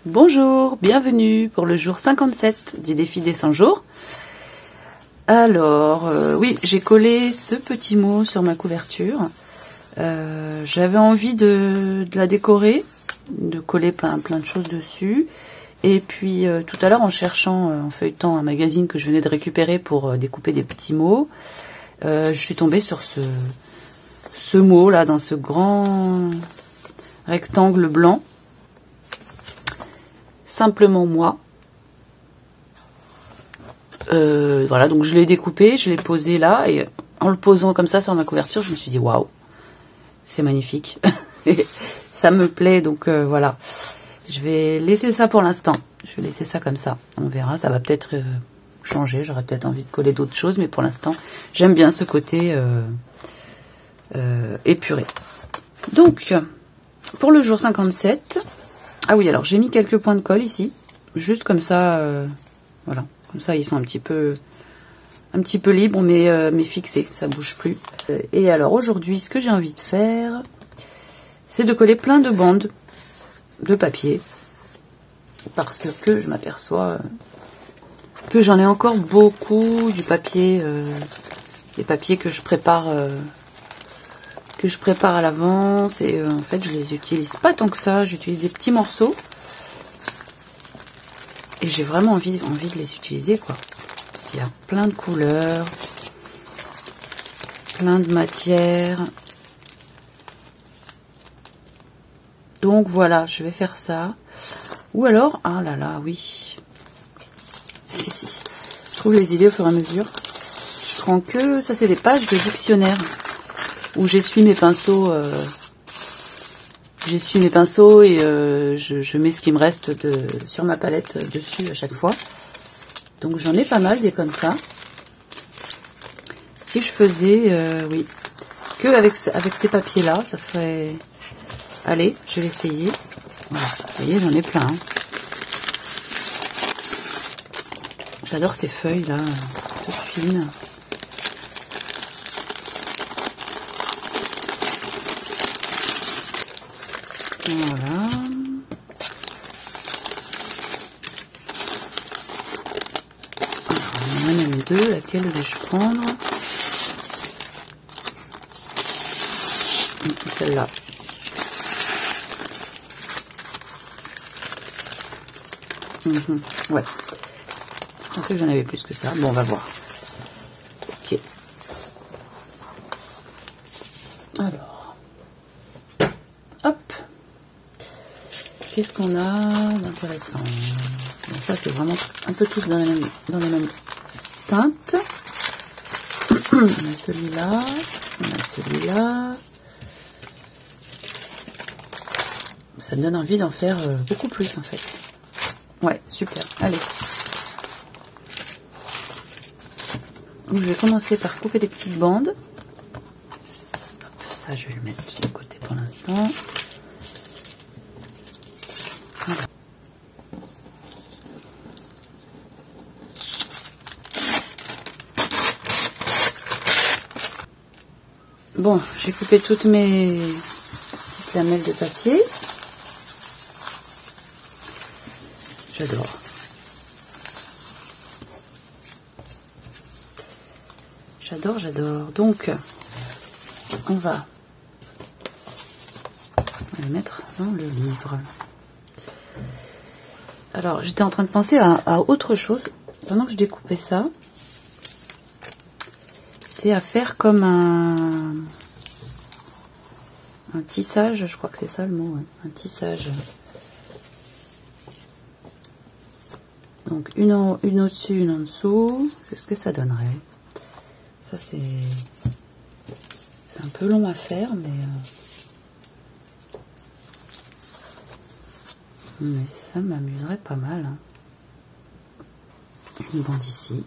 Bonjour, bienvenue pour le jour 57 du défi des 100 jours. Alors, oui, j'ai collé ce petit mot sur ma couverture. J'avais envie de la décorer, de coller plein de choses dessus. Et puis, tout à l'heure, en cherchant, en feuilletant un magazine que je venais de récupérer pour découper des petits mots, je suis tombée sur ce mot là, dans ce grand rectangle blanc. Simplement moi. Voilà, donc je l'ai découpé, je l'ai posé là, et en le posant comme ça sur ma couverture, je me suis dit waouh, c'est magnifique. Ça me plaît, donc voilà. Je vais laisser ça pour l'instant. Je vais laisser ça comme ça. On verra, ça va peut-être changer. J'aurais peut-être envie de coller d'autres choses, mais pour l'instant, j'aime bien ce côté épuré. Donc, pour le jour 57, ah oui, alors j'ai mis quelques points de colle ici, juste comme ça, voilà, comme ça ils sont un petit peu libres, mais fixés, ça bouge plus. Et alors aujourd'hui, ce que j'ai envie de faire, c'est de coller plein de bandes de papier, parce que je m'aperçois que j'en ai encore beaucoup du papier, des papiers que je prépare à l'avance, et en fait je les utilise pas tant que ça, j'utilise des petits morceaux et j'ai vraiment envie de les utiliser quoi. Il y a plein de couleurs, plein de matières, donc voilà, je vais faire ça. Ou alors, ah là là, oui, si, je trouve les idées au fur et à mesure. Je prends que, ça c'est des pages de dictionnaire où j'essuie mes pinceaux, et je mets ce qui me reste sur ma palette dessus à chaque fois. Donc j'en ai pas mal des comme ça. Si je faisais, oui, que avec ces papiers là, ça serait... Allez, je vais essayer. Voilà, vous voyez, j'en ai plein. Hein. J'adore ces feuilles là, toutes fines. Voilà. Alors, il y en a même deux. Laquelle vais-je prendre? Celle-là. Ouais. Je pensais que j'en avais plus que ça. Bon, on va voir. Ok. Alors. Hop. Qu'est-ce qu'on a d'intéressant? Bon, ça, c'est vraiment un peu tous dans la même teinte. On a celui-là. On a celui-là. Ça me donne envie d'en faire beaucoup plus, en fait. Ouais, super. Allez. Donc, je vais commencer par couper des petites bandes. Hop, ça, je vais le mettre de côté pour l'instant. Voilà. Bon, j'ai coupé toutes mes petites lamelles de papier. J'adore. J'adore. Donc, on va le mettre dans le livre. Alors, j'étais en train de penser à autre chose. Pendant que je découpais ça, c'est à faire comme un tissage. Je crois que c'est ça le mot. Ouais. Un tissage. Donc, une au-dessus, une en dessous. C'est ce que ça donnerait. Ça, c'est un peu long à faire, mais ça m'amuserait pas mal. Hein. Une bande ici.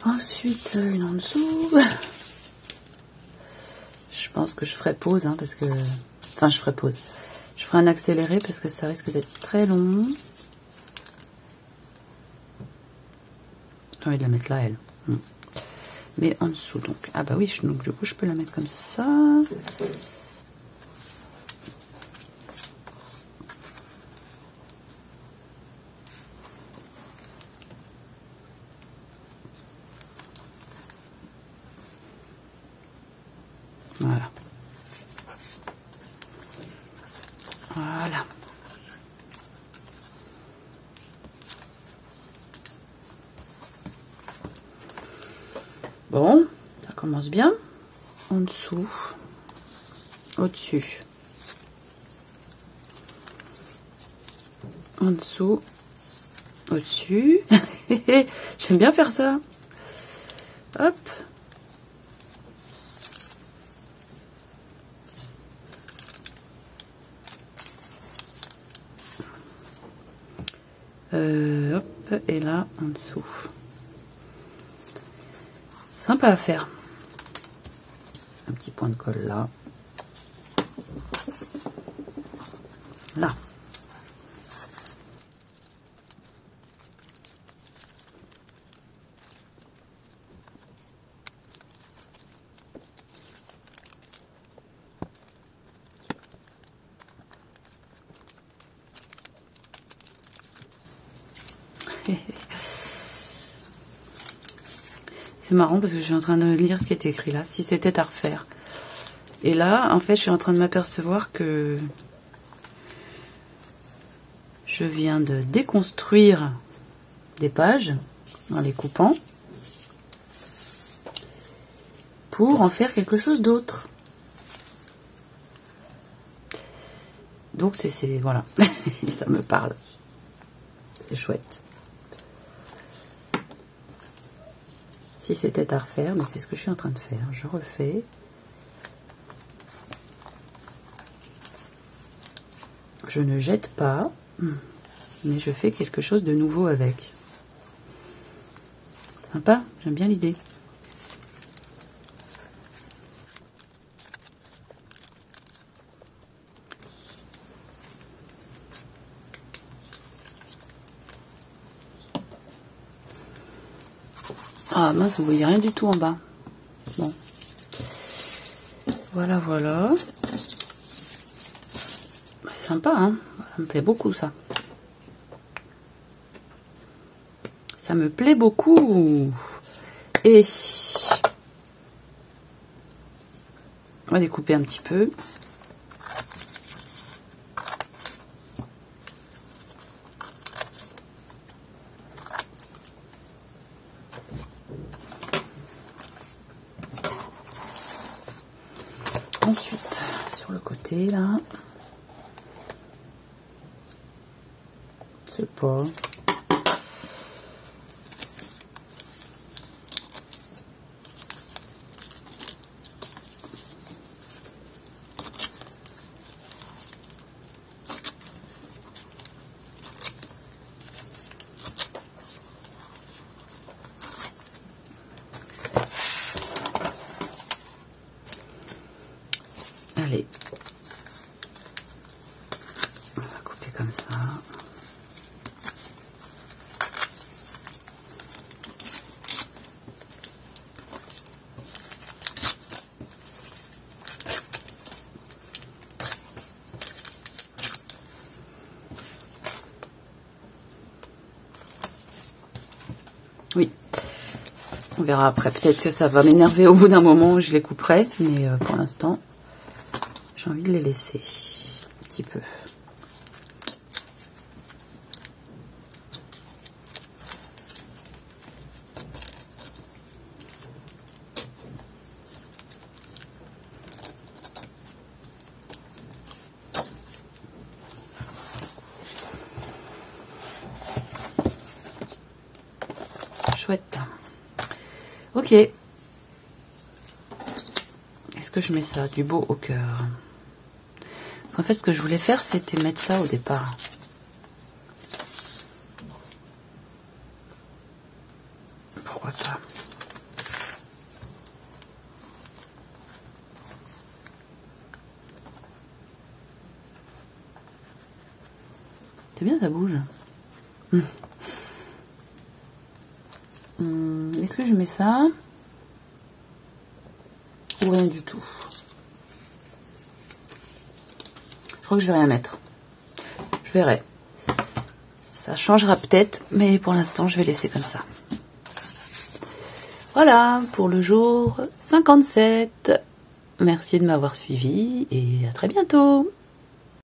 Ensuite, une en dessous. Je pense que je ferai pause, hein, parce que... Enfin, je ferai pause. Je ferai un accéléré parce que ça risque d'être très long. J'ai envie de la mettre là, elle. Mais en dessous, donc. Ah bah oui, donc du coup, je peux la mettre comme ça. Voilà. Voilà. Bon, ça commence bien. En dessous, au-dessus, en dessous, au-dessus. J'aime bien faire ça. Hop. Hop, et là, en dessous. Sympa à faire. Un petit point de colle là. Là. C'est marrant parce que je suis en train de lire ce qui est écrit là, si c'était à refaire. Et là, en fait, je suis en train de m'apercevoir que je viens de déconstruire des pages en les coupant pour en faire quelque chose d'autre. Donc c'est voilà, ça me parle. C'est chouette. Si c'était à refaire, mais c'est ce que je suis en train de faire. Je refais. Je ne jette pas, mais je fais quelque chose de nouveau avec. Sympa, j'aime bien l'idée. Ah mince, vous voyez rien du tout en bas. Bon. Voilà, voilà. C'est sympa, hein. Ça me plaît beaucoup, ça. Ça me plaît beaucoup. Et on va découper un petit peu. Ensuite, sur le côté, là. C'est pas... Allez, on va couper comme ça. Oui, on verra après. Peut-être que ça va m'énerver au bout d'un moment où je les couperai, mais pour l'instant, j'ai envie de les laisser un petit peu. Chouette. Ok. Est-ce que je mets ça du beau au cœur? Parce qu'en fait, ce que je voulais faire, c'était mettre ça au départ. Pourquoi pas? C'est bien, ça bouge. Est-ce que je mets ça? Ou rien du tout? Je crois que je vais rien mettre. Je verrai. Ça changera peut-être, mais pour l'instant, je vais laisser comme ça. Voilà pour le jour 57. Merci de m'avoir suivi et à très bientôt.